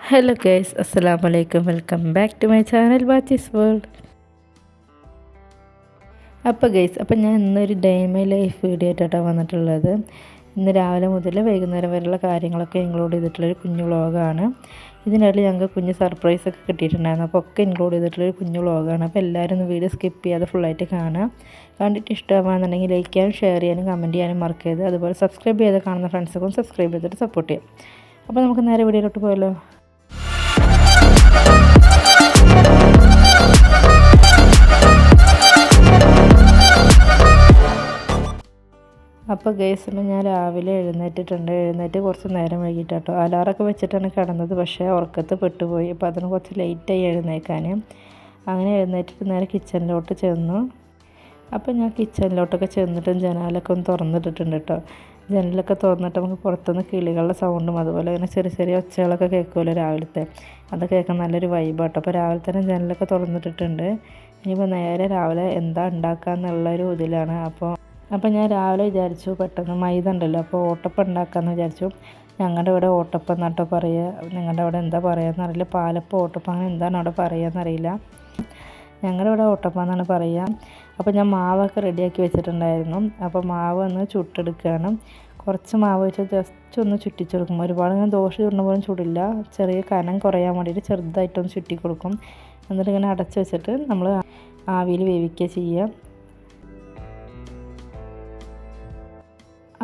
Hello guys, അസ്സലാമു അലൈക്കും. Welcome back to my channel Bachi's world. അപ്പോൾ ഞാൻ ഇന്നൊരു day in my life video ആയിട്ടാണ് വന്നിട്ടുള്ളത്. ഇന്ന് രാവിലെ മുതൽ വൈകുന്നേരം വരെയുള്ള കാര്യങ്ങളൊക്കെ ഇൻക്ലൂഡ് ചെയ്തിട്ടുള്ളൊരു കുഞ്ഞു വ്ളോഗാണ്. ഇതിനിടയിൽ ഞങ്ങൾക്ക് കുഞ്ഞ് സർപ്രൈസൊക്കെ കിട്ടിയിട്ടുണ്ടായിരുന്നു. അപ്പോൾ ഒക്കെ ഇൻക്ലൂഡ് ചെയ്തിട്ടുള്ളൊരു കുഞ്ഞു വ്ളോഗാണ്. അപ്പോൾ എല്ലാവരും ഒന്ന് വീഡിയോ സ്കിപ്പ് ചെയ്യാതെ ഫുള്ളായിട്ട് കാണുക. കണ്ടിട്ട് ഇഷ്ടമാണെന്നുണ്ടെങ്കിൽ ലൈക്ക് ചെയ്യാനും ഷെയർ ചെയ്യാനും കമൻറ്റ് ചെയ്യാനും മറക്കരുത്. അതുപോലെ സബ്സ്ക്രൈബ് ചെയ്ത് കാണുന്ന ഫ്രണ്ട്സൊക്കെ സബ്സ്ക്രൈബ് ചെയ്തിട്ട് സപ്പോർട്ട് ചെയ്യാം. അപ്പോൾ നമുക്ക് നേരെ വീഡിയോയിലോട്ട് പോയല്ലോ. അപ്പോൾ ഗൈസ്, ഞാൻ രാവിലെ എഴുന്നേറ്റ് കുറച്ച് നേരം വൈകിട്ടാട്ടോ. അലാറൊക്കെ വെച്ചിട്ടാണ് കിടന്നത്, പക്ഷേ ഉറക്കത്ത് പെട്ടുപോയി. അപ്പോൾ അതിന് കുറച്ച് ലേറ്റായി എഴുന്നേക്കാൻ. അങ്ങനെ എഴുന്നേറ്റിട്ട് നേരെ കിച്ചണിലോട്ട് ചെന്നു. അപ്പോൾ ഞാൻ കിച്ചണിലോട്ടൊക്കെ ചെന്നിട്ടും ജനാലൊക്കെ ഒന്ന് തുറന്നിട്ടിട്ടുണ്ട് കേട്ടോ. ജനലൊക്കെ തുറന്നിട്ട് നമുക്ക് പുറത്തുനിന്ന് കിളികളുടെ സൗണ്ടും അതുപോലെ അങ്ങനെ ചെറിയ ചെറിയ ഒച്ചകളൊക്കെ കേൾക്കുമല്ലോ രാവിലത്തെ. അതൊക്കെ കേൾക്കാൻ നല്ലൊരു വൈബാട്ടോ. അപ്പോൾ രാവിലെ തന്നെ ജനലൊക്കെ തുറന്നിട്ടിട്ടുണ്ട്. ഇനിയിപ്പോൾ നേരെ രാവിലെ എന്താ ഉണ്ടാക്കുക എന്നുള്ളൊരു ഇതിലാണ്. അപ്പോൾ ഞാൻ രാവിലെ വിചാരിച്ചു പെട്ടെന്ന് മൈദ ഉണ്ടല്ലോ, അപ്പോൾ ഓട്ടപ്പം ഉണ്ടാക്കാമെന്ന് വിചാരിച്ചു. ഞങ്ങളുടെ ഇവിടെ ഓട്ടപ്പം എന്നാട്ടോ പറയുക, നിങ്ങളുടെ അവിടെ എന്താ പറയുകയെന്നറിയില്ല. പാലപ്പം ഓട്ടപ്പം അങ്ങനെ എന്താണ് അവിടെ പറയുകയെന്നറിയില്ല. ഞങ്ങളുടെ ഇവിടെ ഓട്ടപ്പം എന്നാണ് പറയുക. അപ്പോൾ ഞാൻ മാവൊക്കെ റെഡിയാക്കി വെച്ചിട്ടുണ്ടായിരുന്നു. അപ്പോൾ മാവ് ഒന്ന് ചുട്ടെടുക്കുകയാണ്. കുറച്ച് മാവ് വെച്ച് ജസ്റ്റ് ഒന്ന് ചുറ്റിച്ചെടുക്കും. ഒരുപാട് ഇങ്ങനെ ദോശ ചുടുന്ന പോലും ചുടില്ല. ചെറിയ കനം കുറയാൻ വേണ്ടിയിട്ട് ചെറുതായിട്ടൊന്ന് ചുറ്റി കൊടുക്കും. എന്നിട്ട് ഇങ്ങനെ അടച്ച് വെച്ചിട്ട് നമ്മൾ ആവിയിൽ വേവിക്കുക ചെയ്യുക.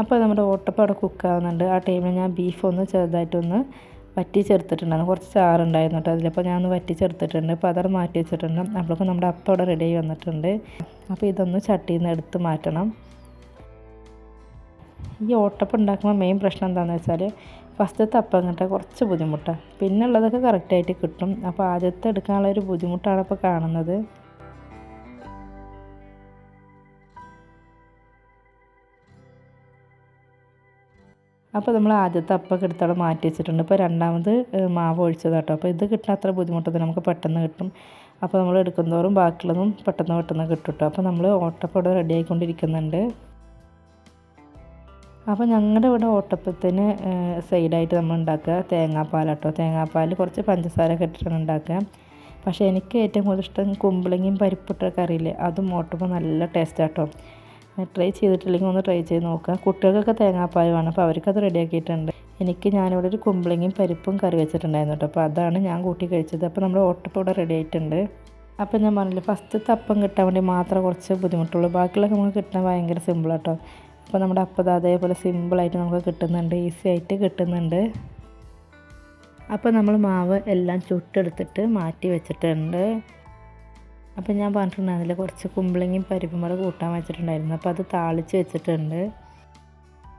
അപ്പോൾ നമ്മുടെ ഓട്ടപ്പം അവിടെ കുക്കാവുന്നുണ്ട്. ആ ടൈമിൽ ഞാൻ ബീഫ് ഒന്ന് ചെറുതായിട്ടൊന്ന് വറ്റി ചേർത്തിട്ടുണ്ടായിരുന്നു. കുറച്ച് ചാറുണ്ടായിരുന്നു കേട്ടോ അതിലപ്പോൾ ഞാൻ ഒന്ന് വറ്റി ചേർത്തിട്ടുണ്ട്. അപ്പോൾ അതവിടെ മാറ്റി വെച്ചിട്ടുണ്ട്. അപ്പോഴേക്കും നമ്മുടെ അപ്പം അവിടെ റെഡി ആയി വന്നിട്ടുണ്ട്. അപ്പോൾ ഇതൊന്ന് ചട്ടിയിൽ നിന്ന് എടുത്ത് മാറ്റണം. ഈ ഓട്ടപ്പം ഉണ്ടാക്കുമ്പോൾ മെയിൻ പ്രശ്നം എന്താണെന്ന് വെച്ചാൽ ഫസ്റ്റത്തെ അപ്പം കിട്ടാൻ കുറച്ച് ബുദ്ധിമുട്ടാണ്. പിന്നെ ഉള്ളതൊക്കെ കറക്റ്റായിട്ട് കിട്ടും. അപ്പോൾ ആദ്യത്തെ എടുക്കാനുള്ള ഒരു ബുദ്ധിമുട്ടാണ് ഇപ്പോൾ കാണുന്നത്. അപ്പോൾ നമ്മൾ ആദ്യത്തെ അപ്പൊക്കെ എടുത്തോടെ മാറ്റി വെച്ചിട്ടുണ്ട്. ഇപ്പോൾ രണ്ടാമത് മാവ് ഒഴിച്ചത് കേട്ടോ. അപ്പോൾ ഇത് കിട്ടാൻ അത്ര ബുദ്ധിമുട്ടൊന്നും നമുക്ക് പെട്ടെന്ന് കിട്ടും. അപ്പോൾ നമ്മൾ എടുക്കുന്തോറും ബാക്കിയുള്ളതും പെട്ടെന്ന് കിട്ടും കേട്ടോ. അപ്പോൾ നമ്മൾ ഓട്ടപ്പം ഇവിടെ റെഡി ആയിക്കൊണ്ടിരിക്കുന്നുണ്ട്. അപ്പോൾ ഞങ്ങളുടെ ഇവിടെ ഓട്ടപ്പത്തിന് സൈഡായിട്ട് നമ്മൾ ഉണ്ടാക്കുക തേങ്ങാപ്പാൽ കേട്ടോ. തേങ്ങാപ്പാൽ കുറച്ച് പഞ്ചസാര ഇട്ടിട്ടാണ് ഉണ്ടാക്കുക. പക്ഷേ എനിക്ക് ഏറ്റവും കൂടുതൽ ഇഷ്ടം കുമ്പളങ്ങയും പരിപ്പിട്ട കറിയില്ലേ, അതും ഓട്ടപ്പം നല്ല ടേസ്റ്റാണ് കേട്ടോ. ട്രൈ ചെയ്തിട്ടില്ലെങ്കിൽ ഒന്ന് ട്രൈ ചെയ്ത് നോക്കുക. കുട്ടികൾക്കൊക്കെ തേങ്ങാപ്പാൽ വേണം, അപ്പോൾ അവർക്കത് റെഡിയാക്കിയിട്ടുണ്ട്. ഞാനിവിടെ ഒരു കുമ്പളങ്ങയും പരിപ്പും കറി വെച്ചിട്ടുണ്ടായിരുന്നു കേട്ടോ. അപ്പോൾ അതാണ് ഞാൻ കൂട്ടി കഴിച്ചത്. അപ്പോൾ നമ്മുടെ ഓട്ടപ്പം ഇവിടെ റെഡി ആയിട്ടുണ്ട്. അപ്പോൾ ഞാൻ പറഞ്ഞില്ല, ഫസ്റ്റത്തെ അപ്പം കിട്ടാൻ വേണ്ടി മാത്രമേ കുറച്ച് ബുദ്ധിമുട്ടുള്ളൂ. ബാക്കിയുള്ളതൊക്കെ നമുക്ക് കിട്ടാൻ ഭയങ്കര സിമ്പിളാണ് കേട്ടോ. അപ്പോൾ നമ്മുടെ അപ്പം അതേപോലെ സിമ്പിളായിട്ട് നമുക്ക് കിട്ടുന്നുണ്ട്, ഈസി ആയിട്ട് കിട്ടുന്നുണ്ട്. അപ്പോൾ നമ്മൾ മാവ് എല്ലാം ചുട്ടെടുത്തിട്ട് മാറ്റി വെച്ചിട്ടുണ്ട്. അപ്പോൾ ഞാൻ പറഞ്ഞിട്ടുണ്ടായിരുന്നില്ല കുറച്ച് കുമ്പളങ്ങയും പരിപ്പും കൂടെ കൂട്ടാൻ വെച്ചിട്ടുണ്ടായിരുന്നു. അപ്പോൾ അത് താളിച്ച് വെച്ചിട്ടുണ്ട്.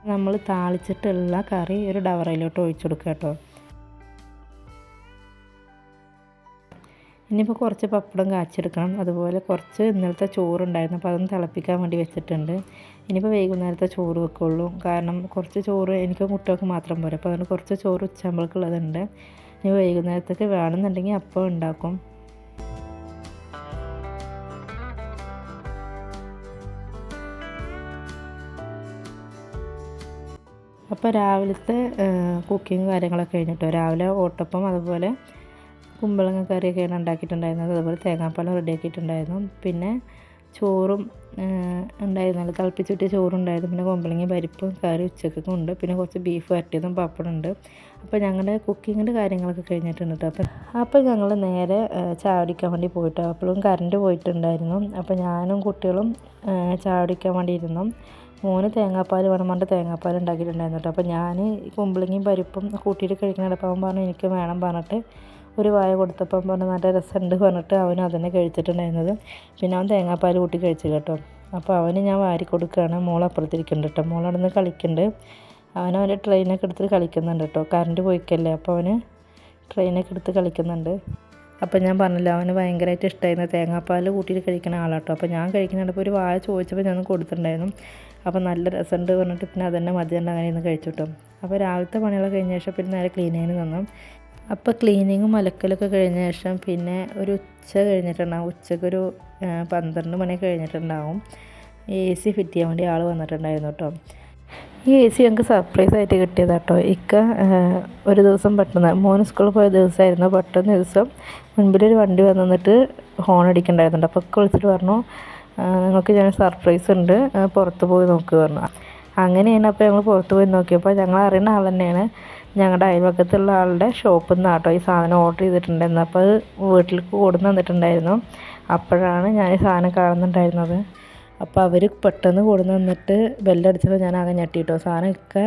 നമ്മൾ താളിച്ചിട്ടുള്ള കറി ഒരു ഡവറയിലോട്ട് ഒഴിച്ചു കൊടുക്കുക കേട്ടോ. ഇനിയിപ്പോൾ കുറച്ച് പപ്പടം കാച്ചെടുക്കണം. അതുപോലെ കുറച്ച് ഇന്നലത്തെ ചോറുണ്ടായിരുന്നു, അപ്പോൾ അതൊന്ന് തിളപ്പിക്കാൻ വേണ്ടി വെച്ചിട്ടുണ്ട്. ഇനിയിപ്പോൾ വൈകുന്നേരത്തെ ചോറ് വെക്കുള്ളൂ. കാരണം കുറച്ച് ചോറ് എനിക്കും കുട്ടികൾക്ക് മാത്രം പോരാ. അപ്പോൾ അതുകൊണ്ട് കുറച്ച് ചോറ് ഉച്ചയാകുമ്പോഴേക്കുള്ളതുണ്ട്. ഇനി വൈകുന്നേരത്തേക്ക് വേണമെന്നുണ്ടെങ്കിൽ അപ്പം ഉണ്ടാക്കും. അപ്പോൾ രാവിലത്തെ കുക്കിങ് കാര്യങ്ങളൊക്കെ കഴിഞ്ഞിട്ടോ. രാവിലെ ഓട്ടപ്പം അതുപോലെ കുമ്പളങ്ങ കറിയൊക്കെയാണ് ഉണ്ടാക്കിയിട്ടുണ്ടായിരുന്നത്. അതുപോലെ തേങ്ങാപ്പാൽ റെഡിയാക്കിയിട്ടുണ്ടായിരുന്നു. പിന്നെ ചോറും ഉണ്ടായിരുന്നല്ലോ, തിളപ്പിച്ചിട്ട് ചോറുണ്ടായിരുന്നു. പിന്നെ കുമ്പളങ്ങ പരിപ്പും കറി ഉച്ചക്കൊക്കെ ഉണ്ട്. പിന്നെ കുറച്ച് ബീഫ് വരട്ടിയതും പപ്പടമുണ്ട്. അപ്പോൾ ഞങ്ങളുടെ കുക്കിങ്ങിൻ്റെ കാര്യങ്ങളൊക്കെ കഴിഞ്ഞിട്ടുണ്ട് കേട്ടോ. അപ്പോൾ ഞങ്ങൾ നേരെ ചായ കുടിക്കാൻ വേണ്ടി പോയിട്ടോ. അപ്പോഴും കറണ്ട് പോയിട്ടുണ്ടായിരുന്നു. അപ്പോൾ ഞാനും കുട്ടികളും ചായ കുടിക്കാൻ വേണ്ടി ഇരുന്നു. മോന് തേങ്ങാപ്പാൽ വേണം പറഞ്ഞിട്ട് തേങ്ങാപ്പാൽ ഉണ്ടാക്കിയിട്ടുണ്ടായിരുന്നു കേട്ടോ. അപ്പോൾ ഞാൻ കുമ്പളങ്ങയും പരിപ്പും കൂട്ടിയിട്ട് കഴിക്കുന്നുണ്ടപ്പോൾ അവൻ പറഞ്ഞു എനിക്ക് വേണം പറഞ്ഞിട്ട് ഒരു വായ കൊടുത്തപ്പം പറഞ്ഞു നല്ല രസമുണ്ട് പറഞ്ഞിട്ട് അവനും അതന്നെ കഴിച്ചിട്ടുണ്ടായിരുന്നത്. പിന്നെ അവൻ തേങ്ങാപ്പാൽ കൂട്ടി കഴിച്ചു കേട്ടോ. അപ്പോൾ അവന് ഞാൻ വാരി കൊടുക്കുകയാണ്. മോൾ അപ്പുറത്തിരിക്കുന്നുണ്ട് കേട്ടോ. മോൾ അവിടെ നിന്ന് കളിക്കുന്നുണ്ട്. അവൻ്റെ ട്രെയിനൊക്കെ എടുത്ത് കളിക്കുന്നുണ്ട് കേട്ടോ. കറണ്ട് പോയിക്കല്ലേ, അപ്പോൾ അവന് ട്രെയിനൊക്കെ എടുത്ത് കളിക്കുന്നുണ്ട്. അപ്പോൾ ഞാൻ പറഞ്ഞില്ല, അവന് ഭയങ്കരമായിട്ട് ഇഷ്ടമായിരുന്നു തേങ്ങാപ്പാൽ കൂട്ടിയിട്ട് കഴിക്കുന്ന ആളാട്ടോ. അപ്പോൾ ഞാൻ കഴിക്കുന്നുണ്ടപ്പോൾ ഒരു വായ ചോദിച്ചപ്പോൾ ഞാൻ കൊടുത്തിട്ടുണ്ടായിരുന്നു. അപ്പോൾ നല്ല രസമുണ്ട് പറഞ്ഞിട്ട് പിന്നെ അതന്നെ മതിയുണ്ട് അങ്ങനെ ഇന്ന് കഴിച്ചു കേട്ടോ. അപ്പോൾ രാവിലത്തെ പണികളൊക്കെ കഴിഞ്ഞ ശേഷം പിന്നെ നേരെ ക്ലീനിങ്ങിന് തന്നു. അപ്പോൾ ക്ലീനിങ്ങും അലക്കലൊക്കെ കഴിഞ്ഞ ശേഷം പിന്നെ ഒരു ഉച്ച കഴിഞ്ഞിട്ടുണ്ടാകും. ഉച്ചക്കൊരു 12 മണിയൊക്കെ കഴിഞ്ഞിട്ടുണ്ടാകും. AC ഫിറ്റ് ചെയ്യാൻ വേണ്ടി ആൾ വന്നിട്ടുണ്ടായിരുന്നു കേട്ടോ. ഈ AC ഞങ്ങൾക്ക് സർപ്രൈസായിട്ട് കിട്ടിയതാണ് കേട്ടോ. ഒരു ദിവസം പെട്ടെന്ന് മോന് സ്കൂളിൽ പോയ ദിവസമായിരുന്നു. പെട്ടെന്ന് ദിവസം മുൻപിലൊരു വണ്ടി വന്ന് നിന്നിട്ട് ഹോൺ അടിക്കണ്ടായിരുന്നുണ്ട്. അപ്പോൾ വിളിച്ചിട്ട് പറഞ്ഞു, നിങ്ങൾക്ക് ഞാൻ സർപ്രൈസ് ഉണ്ട്, പുറത്ത് പോയി നോക്ക് പറഞ്ഞു. അങ്ങനെയാണ്. അപ്പോൾ ഞങ്ങൾ പുറത്ത് പോയി നോക്കിയപ്പോൾ ഞങ്ങൾ അറിയുന്ന ആൾ തന്നെയാണ്. ഞങ്ങളുടെ അയൽവക്കത്തുള്ള ആളുടെ ഷോപ്പിൽ നിന്നാണ് കേട്ടോ ഈ സാധനം ഓർഡർ ചെയ്തിട്ടുണ്ടായിരുന്നു. അപ്പോൾ അത് വീട്ടിലേക്ക് കൊണ്ടുവന്ന് തന്നിട്ടുണ്ടായിരുന്നു. അപ്പോഴാണ് ഞാൻ ഈ സാധനം കാണുന്നുണ്ടായിരുന്നത്. അപ്പോൾ അവർ പെട്ടെന്ന് കൊണ്ടുവന്ന് വന്നിട്ട് ബെല്ലടിച്ചപ്പോൾ ഞാൻ ആകെ ഞെട്ടിട്ടോ. സാധനമൊക്കെ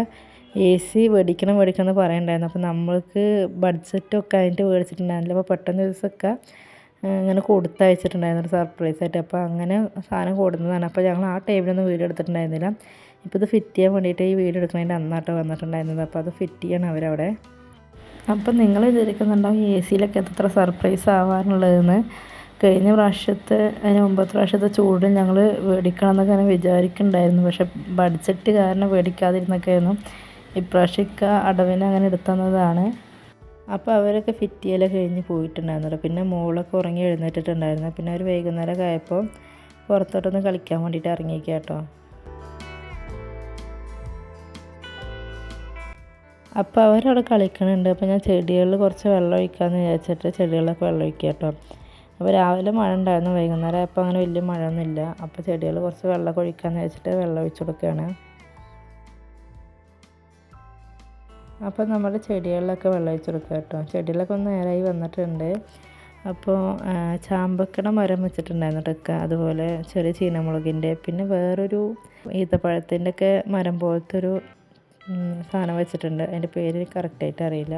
AC മേടിക്കണം എന്ന് പറയണ്ടായിരുന്നു. അപ്പോൾ നമ്മൾക്ക് ബഡ്ജറ്റൊക്കെ അതിൻ്റെ മേടിച്ചിട്ടുണ്ടായിരുന്നില്ല. അപ്പോൾ പെട്ടെന്ന് ദിവസമൊക്കെ ഇങ്ങനെ കൊടുത്തയച്ചിട്ടുണ്ടായിരുന്നു ഒരു സർപ്രൈസായിട്ട്. അപ്പോൾ അങ്ങനെ സാധനം കൊടുക്കുന്നതാണ്. അപ്പോൾ ഞങ്ങൾ ആ ടൈമിലൊന്നും വീഡിയോ എടുത്തിട്ടുണ്ടായിരുന്നില്ല. ഇപ്പോൾ ഇത് ഫിറ്റ് ചെയ്യാൻ വേണ്ടിയിട്ട് ഈ വീഡിയോ എടുക്കുന്നതിൻ്റെ അന്നാട്ടോ വന്നിട്ടുണ്ടായിരുന്നത്. അപ്പോൾ അത് ഫിറ്റ് ചെയ്യണം അവരവിടെ. അപ്പം നിങ്ങൾ വിചാരിക്കുന്നുണ്ടാവും AC-ലൊക്കെ എത്ര സർപ്രൈസ് ആവാനുള്ളതെന്ന്. കഴിഞ്ഞ പ്രാവശ്യത്തെ അതിന് മുമ്പത്തെ പ്രാവശ്യത്തെ ചൂടിൽ ഞങ്ങൾ മേടിക്കണം എന്നൊക്കെ അങ്ങനെ വിചാരിക്കുന്നുണ്ടായിരുന്നു. പക്ഷെ ബഡ്ജറ്റ് കാരണം മേടിക്കാതിരുന്നൊക്കെയായിരുന്നു. ഇപ്രാവശ്യമൊക്കെ അടവിന് അങ്ങനെ എടുത്തുന്നതാണ്. അപ്പോൾ അവരൊക്കെ ഫിറ്റ് ചെയ്യലൊക്കെ കഴിഞ്ഞ് പോയിട്ടുണ്ടായിരുന്നല്ലോ. പിന്നെ മോളൊക്കെ ഉറങ്ങി എഴുന്നേറ്റിട്ടുണ്ടായിരുന്നു. പിന്നെ ഒരു വൈകുന്നേരമൊക്കെ ആയപ്പോൾ പുറത്തോട്ടൊന്ന് കളിക്കാൻ വേണ്ടിയിട്ട് ഇറങ്ങിയിരിക്കുക കേട്ടോ. അപ്പോൾ അവരവിടെ കളിക്കണുണ്ട്. അപ്പോൾ ഞാൻ ചെടികളിൽ കുറച്ച് വെള്ളം ഒഴിക്കാമെന്ന് വിചാരിച്ചിട്ട് ചെടികളിലൊക്കെ വെള്ളം ഒഴിക്കുക കേട്ടോ. അപ്പോൾ രാവിലെ മഴ ഉണ്ടായിരുന്നു, വൈകുന്നേരം ആയപ്പോൾ അങ്ങനെ വലിയ മഴയൊന്നുമില്ല. അപ്പോൾ ചെടികൾ കുറച്ച് വെള്ളമൊക്കെ ഒഴിക്കാമെന്ന് വെച്ചിട്ട് വെള്ളം ഒഴിച്ചു കൊടുക്കുകയാണ്. അപ്പോൾ നമ്മുടെ ചെടികളിലൊക്കെ വെള്ളം ഒഴിച്ച് കൊടുക്കുക കേട്ടോ. ചെടികളൊക്കെ ഒന്ന് നേരായി വന്നിട്ടുണ്ട്. അപ്പോൾ ചാമ്പക്കയുടെ മരം വെച്ചിട്ടുണ്ടായിരുന്നു കേട്ടോ. അതുപോലെ ചെറിയ ചീനമുളകിൻ്റെ, പിന്നെ വേറൊരു ഈത്തപ്പഴത്തിൻ്റെ ഒക്കെ മരം പോലത്തെ ഒരു സാധനം വെച്ചിട്ടുണ്ട്. അതിൻ്റെ പേര് കറക്റ്റായിട്ട് അറിയില്ല.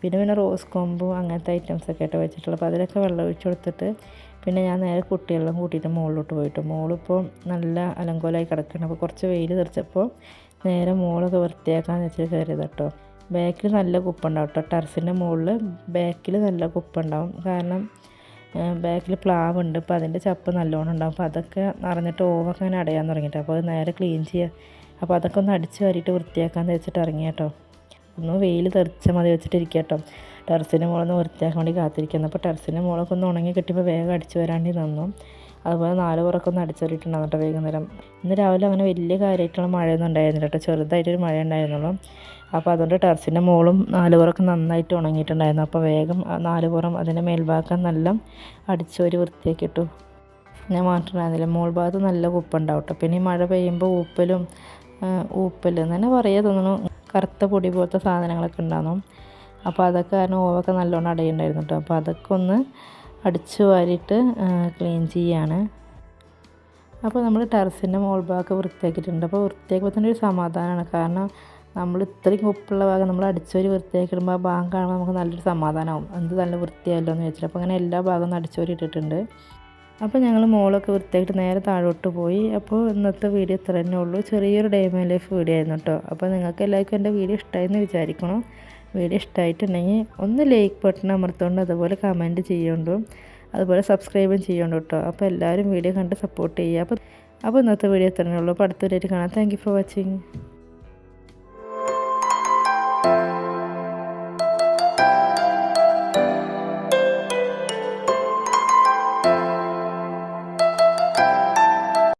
പിന്നെ റോസ് കൊമ്പും അങ്ങനത്തെ ഐറ്റംസൊക്കെ ആയിട്ട് വെച്ചിട്ടുള്ളത്. അപ്പോൾ അതിലൊക്കെ വെള്ളം ഒഴിച്ച് കൊടുത്തിട്ട് പിന്നെ ഞാൻ നേരെ കുട്ടികളെല്ലാം കൂട്ടിയിട്ട് മുകളിലോട്ട് പോയിട്ട്, മോളിപ്പോൾ നല്ല അലങ്കോലമായി കിടക്കണം. അപ്പോൾ കുറച്ച് വെയിൽ തെറിച്ചപ്പോൾ നേരെ മോളൊക്കെ വൃത്തിയാക്കാമെന്ന് വെച്ചിട്ട് കയറിയത് കേട്ടോ. ബാക്കിൽ നല്ല കുപ്പുണ്ടാവും കേട്ടോ. ടെറസിൻ്റെ മുകളിൽ ബാക്കിൽ നല്ല കുപ്പുണ്ടാവും. കാരണം ബാക്കിൽ പ്ലാവുണ്ട്. അപ്പോൾ അതിൻ്റെ ചപ്പ് നല്ലോണം ഉണ്ടാവും. അപ്പോൾ അതൊക്കെ നിറഞ്ഞിട്ട് ഓവൊക്കെ അങ്ങനെ അടയാൻ തുടങ്ങിയിട്ട്, അപ്പോൾ അത് നേരെ ക്ലീൻ ചെയ്യുക. അപ്പോൾ അതൊക്കെ ഒന്ന് അടിച്ച് വാരിയിട്ട് വൃത്തിയാക്കാമെന്ന് വെച്ചിട്ട് ഇറങ്ങി കേട്ടോ. ഒന്ന് വെയിൽ തെറിച്ച മതി വെച്ചിട്ടിരിക്കുക കേട്ടോ. ടെറസിൻ്റെ മുകളൊന്ന് വൃത്തിയാക്കാൻ വേണ്ടി കാത്തിരിക്കുന്നു. അപ്പോൾ ടെറസിൻ്റെ മുകളൊക്കെ ഒന്ന് ഉണങ്ങി കിട്ടിയപ്പോൾ വേഗം അടിച്ച് വരാണ്ടി നിന്നു. അതുപോലെ 4 പുറമൊക്കെ ഒന്ന് അടിച്ചേറിയിട്ടുണ്ടാകും കേട്ടോ വൈകുന്നേരം. ഇന്ന് രാവിലെ അങ്ങനെ വലിയ കാര്യമായിട്ടുള്ള മഴയൊന്നും ഉണ്ടായിരുന്നില്ല കേട്ടോ. ചെറുതായിട്ടൊരു മഴ ഉണ്ടായിരുന്നുള്ളൂ. അപ്പോൾ അതുകൊണ്ട് ടെറസിൻ്റെ മുകളും 4 പുറമൊക്കെ നന്നായിട്ട് ഉണങ്ങിയിട്ടുണ്ടായിരുന്നു. അപ്പോൾ വേഗം 4 പുറം അതിൻ്റെ മേൽഭാഗം നല്ല അടിച്ച് ഒരു വൃത്തിയാക്കി ഇട്ടു. ഞാൻ മാറ്റുണ്ടായിരുന്നില്ല. മോൾ ഭാഗത്ത് നല്ല കുപ്പുണ്ടാവും കേട്ടോ. പിന്നെ ഈ മഴ പെയ്യുമ്പോൾ ഊപ്പൽ എന്ന് തന്നെ പറയാൻ തോന്നുന്നു, കറുത്ത പൊടി പോലത്തെ സാധനങ്ങളൊക്കെ ഉണ്ടാകുന്നു. അപ്പോൾ അതൊക്കെ കാരണം ഓവൊക്കെ നല്ലോണം അടയുണ്ടായിരുന്നു കേട്ടോ. അപ്പോൾ അതൊക്കെ ഒന്ന് അടിച്ചു വാരിയിട്ട് ക്ലീൻ ചെയ്യാണ്. അപ്പോൾ നമ്മൾ ടെറസിൻ്റെ മോൾ ഭാഗമൊക്കെ വൃത്തിയാക്കിയിട്ടുണ്ട്. അപ്പോൾ വൃത്തിയാക്കുമ്പോൾ തന്നെ ഒരു സമാധാനമാണ്. കാരണം നമ്മൾ ഇത്രയും ഉപ്പുള്ള ഭാഗം നമ്മൾ അടിച്ചുവരി വൃത്തിയാക്കിയിടുമ്പോൾ ആ ഭാഗം കാണുമ്പോൾ നമുക്ക് നല്ലൊരു സമാധാനമാവും. എന്ത് നല്ല വൃത്തിയായല്ലോ എന്ന് വെച്ചിട്ട്. അപ്പോൾ അങ്ങനെ എല്ലാ ഭാഗവും അടിച്ചുവരി ഇട്ടിട്ടുണ്ട്. അപ്പോൾ ഞങ്ങൾ മോളൊക്കെ വൃത്തിയായിട്ട് നേരെ താഴോട്ട് പോയി. അപ്പോൾ ഇന്നത്തെ വീഡിയോ ഇത്ര തന്നെ ഉള്ളൂ. ചെറിയൊരു ഡേ മൈ ലൈഫ് വീഡിയോ ആയിരുന്നു കേട്ടോ. അപ്പോൾ നിങ്ങൾക്ക് എല്ലാവർക്കും എൻ്റെ വീഡിയോ ഇഷ്ടമായെന്ന് വിചാരിക്കണം. വീഡിയോ ഇഷ്ടമായിട്ടുണ്ടെങ്കിൽ ഒന്ന് ലൈക്ക് ബട്ടൺ അമർത്തുകൊണ്ട് അതുപോലെ കമൻറ്റ് ചെയ്യുന്നുണ്ടോ, അതുപോലെ സബ്സ്ക്രൈബും ചെയ്യുന്നുണ്ടോ കേട്ടോ. അപ്പോൾ എല്ലാവരും വീഡിയോ കണ്ട് സപ്പോർട്ട് ചെയ്യുക. അപ്പോൾ ഇന്നത്തെ വീഡിയോ ഇത്ര തന്നെ ഉള്ളൂ. അപ്പോൾ അടുത്ത വീഡിയോ കാണാം. Thank you for watching.